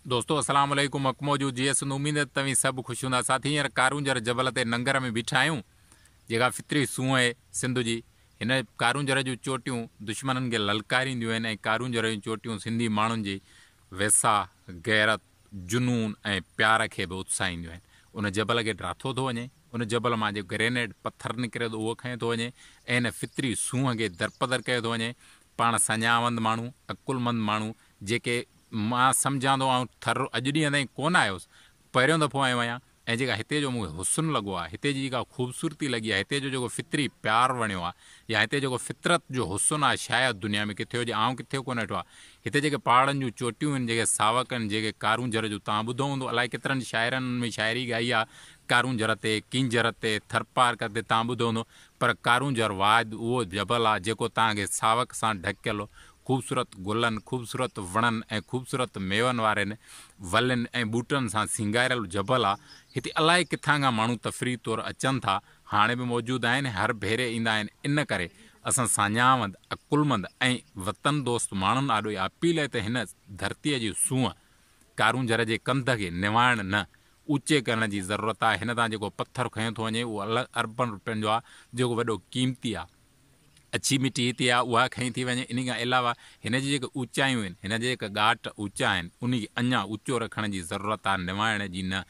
दोस्तों अस्सलाम वालेकुम अकमो जो जी एस उम्मीद है तव्हीं सब खुश हूंदा साथी हींअर कारूंजर जबल ते नंगर में बीठा आहियूं जेका फितरी सूंह आहे सिंध जी हिन कारूंजर जूं चोटियूं दुश्मननि खे ललकारींदियूं आहिनि ऐं कारूंजर जूं चोटियूं सिंधी माण्हुनि जी वेसा गैरत जुनून ऐं प्यार खे बि उत्साहींदियूं आहिनि। उन जबल खे ड्राथो थो वञे, उन जबल मां जो ग्रेनेड पथर निकिरे थो उहो खंयो थो वञे ऐं हिन फितरी सूंह खे दरपदर कयो थो वञे। पाण सञावंद माण्हू अकुलमंद माण्हू जेके मां सम्झां थो ऐं थर अॼु ॾींहं ताईं कोन आयुसि, पहिरियों दफ़ो आयो आहियां ऐं जेका हिते जो मूंखे हुस्न लॻो आहे, हिते जी जेका ख़ूबसूरती लॻी आहे, हिते जो जेको फितरी प्यारु वणियो आहे या हिते जेको फितरत जो हुस्न आहे शायदि दुनिया में किथे हुजे, आउं किथे कोन ॾिठो आहे। हिते जेके पहाड़नि जूं चोटियूं आहिनि, जेके सावक आहिनि, जेके कारूंजर जूं तव्हां ॿुधो हूंदो, अलाए केतिरनि शाइरनि में शाइरी ॻाई आहे कारूंजर ते, किंजर ते, थरपारक ते तव्हां ॿुधो हूंदो, पर कारूंजर वाद उहो जबल आहे जेको तव्हांखे सावक सां ढकियल ख़ूबसूरत गुलनि, ख़ूबसूरत वणनि ऐं ख़ूबसूरत मेवनि वारनि वलनि ऐं ॿूटनि सां सिंगारियल जबल आहे। हिते अलाए किथां खां माण्हू तफ़री तौरु अचनि था, हाणे बि मौजूदु आहिनि, हर भेरे ईंदा आहिनि। इन करे असां साञावंद अकुलमंद ऐं वतन दोस्त माण्हुनि ॾाढो इहा अपील आहे त हिन धरतीअ जी सूंहं कारूंजर जे कंध खे निवाइण न ऊचे करण जी ज़रूरत आहे। हिन तां जेको पथर खंयो थो वञे उहो अलॻि अरबनि रुपयनि जो आहे, जेको वॾो क़ीमती आहे। अच्छी मिटी हिते आहे उहा खई थी वञे। इन खां अलावा हिन जी जेके ऊचायूं आहिनि, हिन जे जेके ॻाट ऊचा आहिनि, उन खे अञा ऊचो रखण जी ज़रूरत आहे, निवाइण जी न।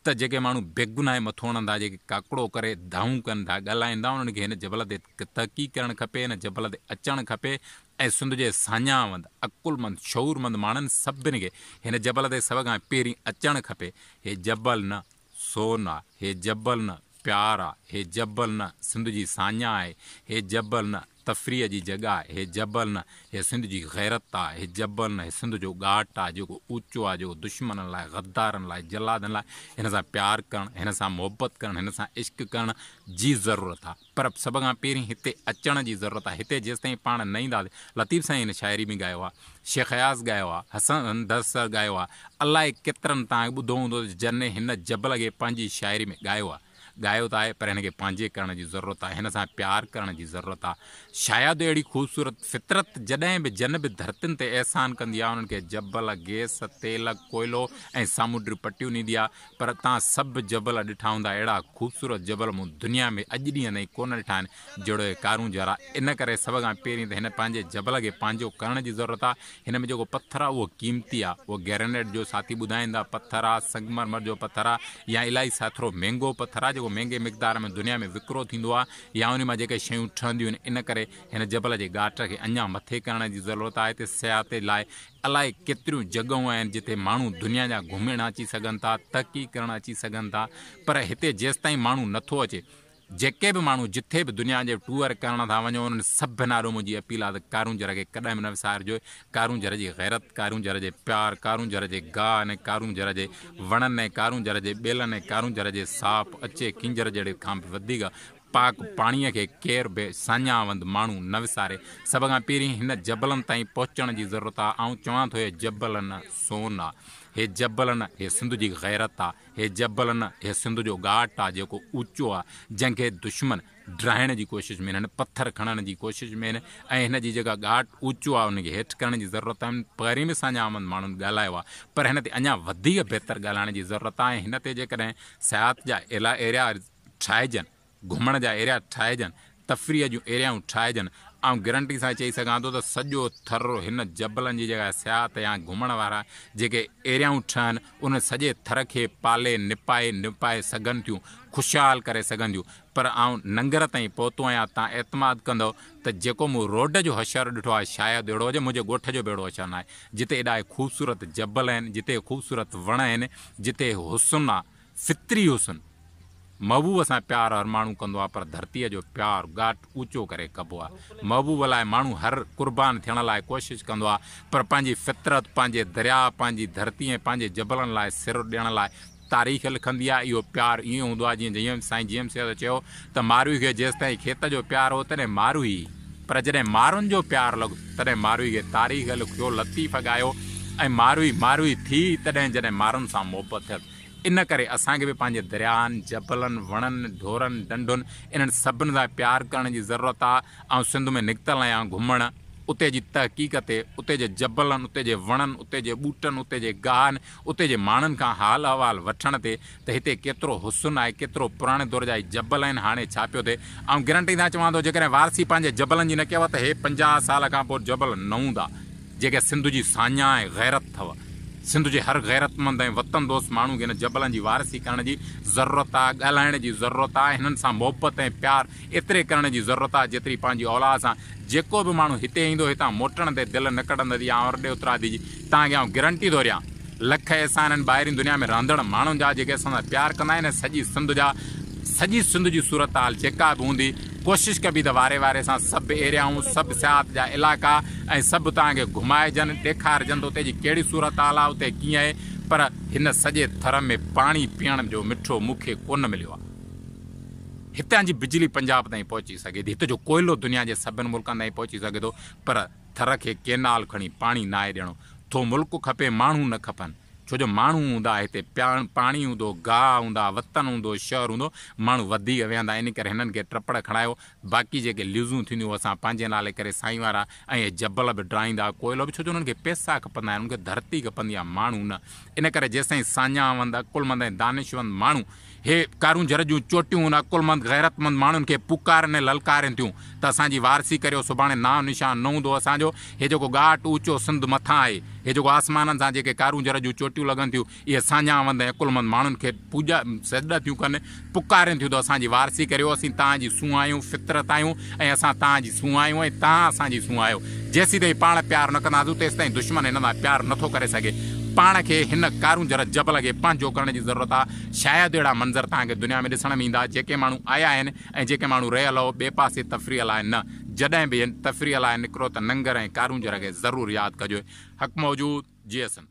त जेके माण्हू बेगुनाह मथो हणंदा, जेके काकड़ो करे दाऊं कनि था, ॻाल्हाईंदा, उन्हनि खे हिन जबल ते तरक़ी करणु खपे, हिन जबल ते अचणु खपे ऐं सिंध जे साञावंद अकुलमंद शऊरमंद माण्हुनि सभिनी खे हिन जबल ते सभ खां पहिरीं अचणु खपे। हे जबल न सोन आहे, हे जबल न प्यार आहे, हे जबल न सिंध जी साञा आहे, हे जबल न तफ़रीह जी जॻह आहे, हे जबल न हे सिंध जी गैरत आहे, हे जबल न हे सिंध जो ॻाट आहे जेको ऊचो आहे, जेको दुश्मननि लाइ, गद्दारनि लाइ, जलादनि लाइ हिन सां प्यारु करणु, हिन सां मुहबत करणु, हिन सां इश्क करण जी ज़रूरत आहे। पर सभ खां पहिरीं हिते अचण जी ज़रूरत आहे। हिते जेसिताईं पाण न ईंदासीं, लतीफ़ साईं हिन शाइरी में ॻायो आहे, शेख अयाज़ ॻायो आहे, हसन दरसर ॻायो आहे, अलाए केतिरनि तव्हां ॿुधो हूंदो जन हिन जबल खे पंहिंजी शाइरी में ॻायो आहे। ॻायो त आहे पर हिन खे पंहिंजे करण जी ज़रूरत आहे, हिन सां प्यारु करण जी ज़रूरत आहे। शायदि अहिड़ी ख़ूबसूरत फितरत जॾहिं बि जन बि धरतियुनि ते अहसान कंदी आहे, उन्हनि खे जबल, गैस, तेल, कोयलो ऐं सामुंडी पटियूं ॾींदी आहे। पर तव्हां सभु जबल ॾिठा हूंदा, अहिड़ा ख़ूबसूरत जबल मूं दुनिया में अॼु ॾींहं ताईं कोन ॾिठा आहिनि जहिड़ो कारूंजर आहे। इन करे सभ खां पहिरीं त हिन पंहिंजे जबल खे पंहिंजो करण जी ज़रूरत आहे। हिन में जेको पथर आहे उहो क़ीमती आहे, उहो ग्रेनेड जो साथी ॿुधाईंदा पथर आहे, संगमरमर जो पथर आहे या इलाही साथरो महांगो पथर आहे जेको महांगे मिक़दार में दुनिया में विकिरो थींदो आहे या उन मां जेके शयूं ठहंदियूं आहिनि। इन करे हिन जबल जे ॻाट खे अञा मथे करण जी ज़रूरत आहे। हिते सियाहत लाइ अलाए केतिरियूं जॻहियूं आहिनि जिते माण्हू दुनिया जा घुमण अची सघनि था, तरक़ी करणु अची सघनि था। पर हिते जेसिताईं माण्हू नथो अचे, जेके बि माण्हू जिथे बि दुनिया जे टूअर करण था वञो, उन्हनि सभिनि नालो मुंहिंजी अपील आहे त कारूंजर खे कॾहिं बि न विसारिजो। कारूंजर जी गैरत, कारूंजर जे प्यार, कारूंजर जे गाह ऐं कारूंजर जे वणनि ऐं कारूंजर जे ॿेलनि ऐं कारूंजर जे साफ़ अचे किंजर जहिड़े खां बि वधीक पाक पाणीअ खे केर बि साञावंद माण्हू न विसारे। सभ खां पहिरीं हिन जबलनि ताईं पहुचण जी ज़रूरत आहे। ऐं चवां थो हे जबल न सोन आहे, हे जबल न हे सिंध जी गैरत आहे, हे जबल न हे सिंध जो ॻाट आहे जेको ऊचो आहे, जंहिंखे दुश्मन ड्राइण जी कोशिशि में आहिनि, पथर खणण जी कोशिशि में आहिनि ऐं हिन जी जेका ॻाट ऊचो आहे उनखे हेठि करण जी ज़रूरत आहे। पहिरीं बि साञावंद माण्हुनि ॻाल्हायो आहे, पर हिन ते अञा वधीक बहितर ॻाल्हाइण जी ज़रूरत आहे। हिन ते जेकॾहिं सियाहत जा एरिया ठाहिजनि, घुमण जा एरिया ठाहिजनि, तफ़रीह जूं एरियाऊं ठाहिजनि, ऐं गारंटी सां चई सघां थो त सॼो थर हिन जबलनि जी जेका सियाहत या घुमण वारा जेके एरियाऊं ठहनि, उन सॼे थर खे पाले निपाए सघनि थियूं, ख़ुशहाल करे सघनि थियूं। पर आउं नंगर ताईं पहुतो आहियां, तव्हां एतमाद कंदव त जेको मूं रोड जो हशर ॾिठो आहे शायदि अहिड़ो हुजे, मुंहिंजे ॻोठ जो बि अहिड़ो हशर न आहे, जिते एॾा ख़ूबसूरत जबल आहिनि, जिते ख़ूबसूरत वण आहिनि, जिते हुस्न आहे, फितरी हुस्न। महबूब सां प्यार हर माण्हू कंदो आहे, पर धरतीअ जो प्यारु ॻाट ऊचो करे कबो आहे। महबूब लाइ माण्हू हर क़ुर्बान थियण लाइ कोशिशि कंदो आहे, पर पंहिंजी फितरत, पंहिंजे दरिया, पंहिंजी धरती ऐं पंहिंजे जबलनि लाइ सिर ॾियण लाइ तारीख़ लिखंदी आहे। इहो प्यारु ईअं हूंदो आहे जीअं साईं जीएम साहिब चयो त मारूई खे जेसिताईं खेत जो प्यारु हो तॾहिं मारूई, पर जॾहिं मारुनि जो प्यारु लॻो तॾहिं मारूई खे तारीख़ लिखियो, लतीफ़ ॻायो ऐं मारूई थी तॾहिं जॾहिं मारुनि सां मुहबत थियल। इन करे असांखे बि पंहिंजे दरियानि, जबलनि, वणनि, ढोरनि, डंडुनि, इन्हनि सभिनि सां प्यारु करण जी ज़रूरत आहे। ऐं सिंध में निकितल आहियां घुमणु, उते जी तहक़ीक़ ते, उते जे जबलनि, उते जे वणनि, उते जे ॿूटनि, उते जे गाहनि, उते जे माण्हुनि खां हाल अहवाल वठण ते त हिते केतिरो हुस्न आहे, केतिरो पुराणे दौर जा जबल आहिनि, हाणे छा पियो थिए। ऐं गारंटी सां चवां थो जेकॾहिं वारसी पंहिंजे जबलनि जी न कयव त हे 50 साल खां पोइ जबल न हूंदा जेके सिंध जी साञा ऐं गैरत अथव। सिंध जे हर गैरतमंद ऐं वतन दोस्त माण्हू खे हिन जबलनि जी वारसी करण जी ज़रूरत आहे, ॻाल्हाइण जी ज़रूरत आहे, हिननि सां मोहबत ऐं प्यार एतिरे करण जी ज़रूरत आहे जेतिरी पंहिंजी औलाद सां। जेको बि माण्हू हिते ईंदो हितां मोटण ते दिलि न कढंदी या औरडे उतरादी जी, तव्हांखे आउं गारंटी थो ॾियां लख ऐसा आहिनि ॿाहिरीं दुनिया में रहंदड़ माण्हुनि जा जेके असां सां प्यार कंदा आहिनि। सॼी सिंध जी सूरत हाल जेका बि हूंदी कोशिशि कबी त वारे वारे सां सभु एरियाऊं, सभु सियाहत जा इलाइक़ा ऐं सभु तव्हांखे घुमाइजनि, ॾेखारिजनि त उते जी कहिड़ी सूरत हाल आहे, उते कीअं आहे। पर हिन सॼे थर में पाणी पीअण जो मिठो मूंखे कोन मिलियो आहे। हितां जी बिजली पंजाब ताईं पहुची सघे थी, हिते जो कोयलो दुनिया जे सभिनि मुल्कनि ताईं पहुची सघे थो, पर थर खे केनाल खणी पाणी न आहे ॾियणो। थो मुल्क खपे, माण्हू न खपनि। छो जो माण्हू हूंदा हिते, पाणी हूंदो, गाह हूंदा, वतन हूंदो, शहर हूंदो, माण्हू वधीक वेहंदा। इन करे हिननि खे ट्रपड़ खणायो। बाक़ी जेके ल्यूज़ूं थींदियूं असां पंहिंजे नाले करे साईं वारा ऐं जबल बि ड्राईंदा, कोयलो बि, छो जो उन्हनि खे पैसा खपंदा आहिनि, उन्हनि खे धरती खपंदी आहे, माण्हू न। इन करे जेसिताईं साञावंद, अकुलमंद ऐं दानिशवंद माण्हू हे कारूंजर जूं चोटियूं उन अकुलमंद गैरतमंद माण्हुनि खे पुकारनि ललकारनि थियूं त असांजी वारसी करियो, सुभाणे नाम निशान न हूंदो असांजो। हे जेको घाट ऊचो सिंध मथां आहे, हे जेको आसमाननि सां जेके कारूंजर जूं चोटियूं लॻनि थियूं, इहे साञावंद ऐं अकुलमंद माण्हुनि खे पूॼा सजदा थियूं कनि, पुकारनि थियूं त असांजी वारसी करियो। असीं तव्हांजी सूंह आहियूं, फितरत आहियूं ऐं असां तव्हांजी सूंह आहियूं ऐं तव्हां असांजी सूंह आहियो। जेसीं ताईं पाण प्यार न कंदासीं तेसिताईं दुश्मन हिन सां प्यार नथो करे सघे। पाण खे हिन कारूंजर जबल खे पंहिंजो करण जी ज़रूरत आहे। शायदि अहिड़ा मंज़र तव्हांखे दुनिया में ॾिसण में ईंदा जेके माण्हू आया आहिनि ऐं जेके माण्हू रहियल हो ॿिए पासे तफ़रीह लाइ न। जॾहिं बि तफ़रीह लाइ निकिरो त नंगर ऐं कारूंजर खे ज़रूरु यादि कजो। हक़ मौजूद GSN।